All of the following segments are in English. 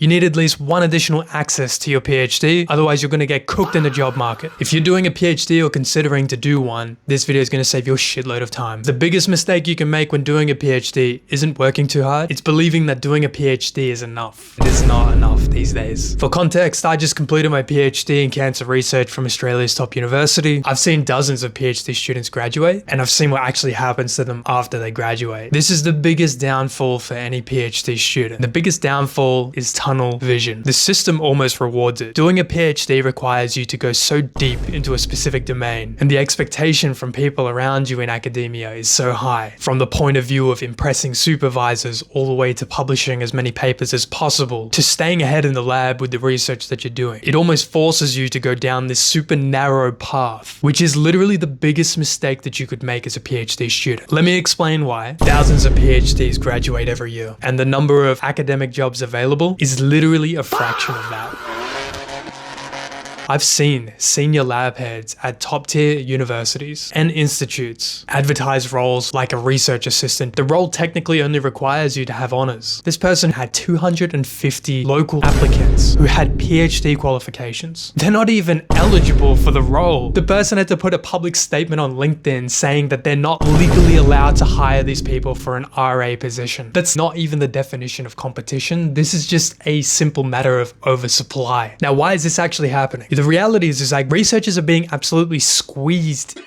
You need at least one additional access to your PhD, otherwise you're going to get cooked in the job market. If you're doing a PhD or considering to do one, this video is going to save you a shitload of time. The biggest mistake you can make when doing a PhD isn't working too hard, it's believing that doing a PhD is enough. It is not enough these days. For context, I just completed my PhD in cancer research from Australia's top university. I've seen dozens of PhD students graduate, and I've seen what actually happens to them after they graduate. This is the biggest downfall for any PhD student. The biggest downfall is tunnel vision. The system almost rewards it. Doing a PhD requires you to go so deep into a specific domain, and the expectation from people around you in academia is so high. From the point of view of impressing supervisors all the way to publishing as many papers as possible, to staying ahead in the lab with the research that you're doing. It almost forces you to go down this super narrow path, which is literally the biggest mistake that you could make as a PhD student. Let me explain why. Thousands of PhDs graduate every year, and the number of academic jobs available is literally a fraction of that. I've seen senior lab heads at top tier universities and institutes advertise roles like a research assistant. The role technically only requires you to have honors. This person had 250 local applicants who had PhD qualifications. They're not even eligible for the role. The person had to put a public statement on LinkedIn saying that they're not legally allowed to hire these people for an RA position. That's not even the definition of competition. This is just a simple matter of oversupply. Now, why is this actually happening? The reality is like researchers are being absolutely squeezed.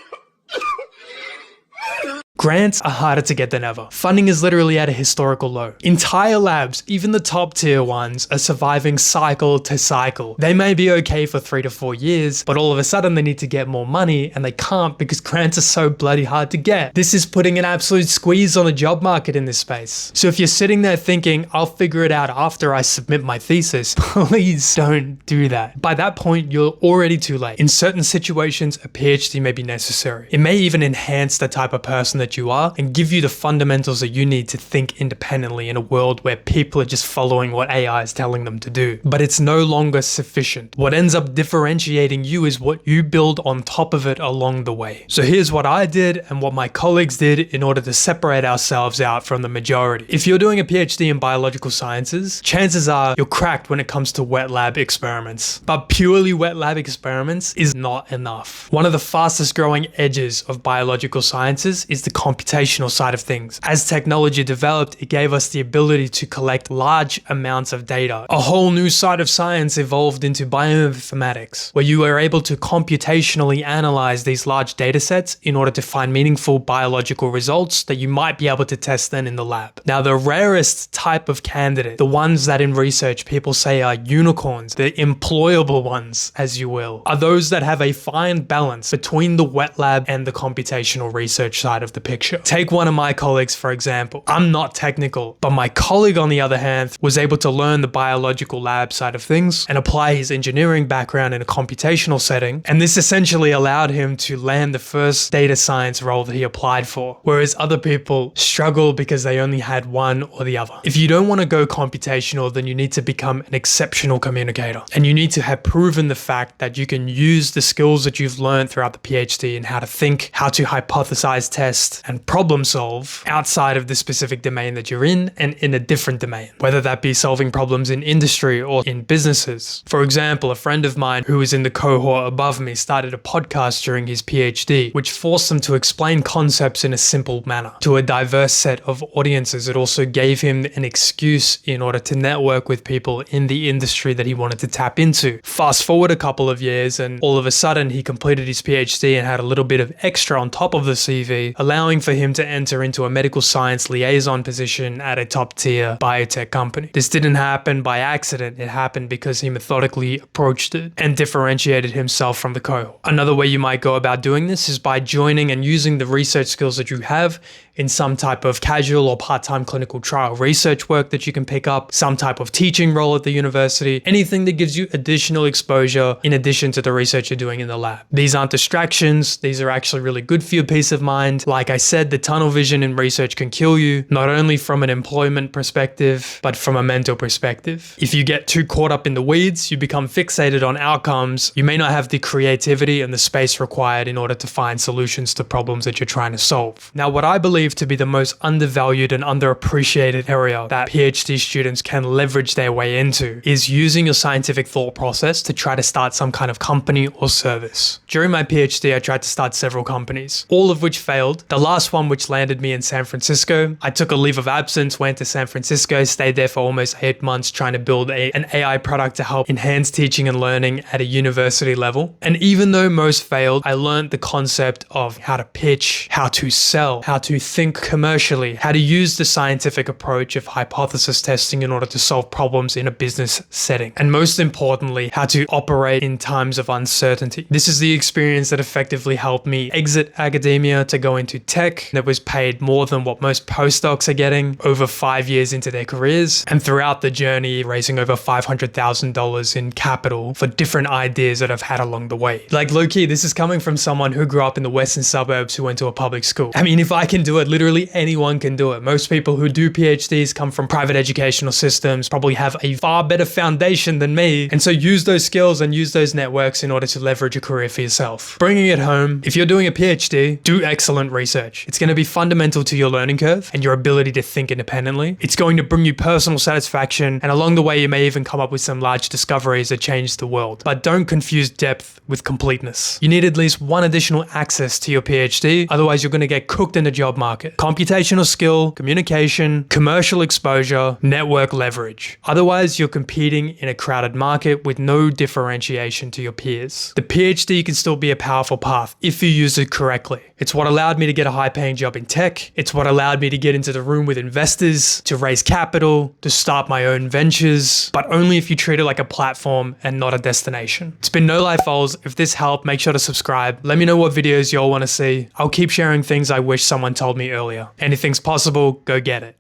Grants are harder to get than ever. Funding is literally at a historical low. Entire labs, even the top tier ones, are surviving cycle to cycle. They may be okay for 3 to 4 years, but all of a sudden they need to get more money and they can't because grants are so bloody hard to get. This is putting an absolute squeeze on the job market in this space. So if you're sitting there thinking, I'll figure it out after I submit my thesis, please don't do that. By that point, you're already too late. In certain situations, a PhD may be necessary. It may even enhance the type of person that you are and give you the fundamentals that you need to think independently in a world where people are just following what AI is telling them to do. But it's no longer sufficient. What ends up differentiating you is what you build on top of it along the way. So here's what I did and what my colleagues did in order to separate ourselves out from the majority. If you're doing a PhD in biological sciences, chances are you're cracked when it comes to wet lab experiments. But purely wet lab experiments is not enough. One of the fastest growing edges of biological sciences is the computational side of things. As technology developed, it gave us the ability to collect large amounts of data. A whole new side of science evolved into bioinformatics, where you are able to computationally analyze these large data sets in order to find meaningful biological results that you might be able to test then in the lab. Now, the rarest type of candidate, the ones that in research people say are unicorns, the employable ones, as you will, are those that have a fine balance between the wet lab and the computational research side of the picture. Take one of my colleagues, for example. I'm not technical, but my colleague, on the other hand, was able to learn the biological lab side of things and apply his engineering background in a computational setting. And this essentially allowed him to land the first data science role that he applied for, whereas other people struggle because they only had one or the other. If you don't want to go computational, then you need to become an exceptional communicator. And you need to have proven the fact that you can use the skills that you've learned throughout the PhD and how to think, how to hypothesize, test, and problem solve outside of the specific domain that you're in and in a different domain, whether that be solving problems in industry or in businesses. For example, a friend of mine who was in the cohort above me started a podcast during his PhD, which forced him to explain concepts in a simple manner to a diverse set of audiences. It also gave him an excuse in order to network with people in the industry that he wanted to tap into. Fast forward a couple of years and all of a sudden he completed his PhD and had a little bit of extra on top of the CV, allowing for him to enter into a medical science liaison position at a top tier biotech company. This didn't happen by accident. It happened because he methodically approached it and differentiated himself from the cohort. Another way you might go about doing this is by joining and using the research skills that you have in some type of casual or part-time clinical trial research work that you can pick up, some type of teaching role at the university, anything that gives you additional exposure in addition to the research you're doing in the lab. These aren't distractions. These are actually really good for your peace of mind. Like I said, the tunnel vision in research can kill you, not only from an employment perspective, but from a mental perspective. If you get too caught up in the weeds, you become fixated on outcomes, you may not have the creativity and the space required in order to find solutions to problems that you're trying to solve. Now, what I believe to be the most undervalued and underappreciated area that PhD students can leverage their way into is using your scientific thought process to try to start some kind of company or service. During my PhD, I tried to start several companies, all of which failed. The last one, which landed me in San Francisco, I took a leave of absence, went to San Francisco, stayed there for almost 8 months trying to build an AI product to help enhance teaching and learning at a university level. And even though most failed, I learned the concept of how to pitch, how to sell, how to think commercially, how to use the scientific approach of hypothesis testing in order to solve problems in a business setting. And most importantly, how to operate in times of uncertainty. This is the experience that effectively helped me exit academia to go into tech that was paid more than what most postdocs are getting over 5 years into their careers. And throughout the journey, raising over $500,000 in capital for different ideas that I've had along the way. Like low-key, this is coming from someone who grew up in the western suburbs who went to a public school. I mean, if I can do it, literally anyone can do it. Most people who do PhDs come from private educational systems, probably have a far better foundation than me. And so use those skills and use those networks in order to leverage a career for yourself. Bringing it home, if you're doing a PhD, do excellent research. It's going to be fundamental to your learning curve and your ability to think independently. It's going to bring you personal satisfaction, and along the way, you may even come up with some large discoveries that change the world. But don't confuse depth with completeness. You need at least one additional access to your PhD, otherwise you're going to get cooked in the job market. Computational skill, communication, commercial exposure, network leverage. Otherwise, you're competing in a crowded market with no differentiation to your peers. The PhD can still be a powerful path if you use it correctly. It's what allowed me to get a high-paying job in tech. It's what allowed me to get into the room with investors, to raise capital, to start my own ventures, but only if you treat it like a platform and not a destination. It's been No Life Foals. If this helped, make sure to subscribe. Let me know what videos y'all want to see. I'll keep sharing things I wish someone told me earlier. Anything's possible, go get it.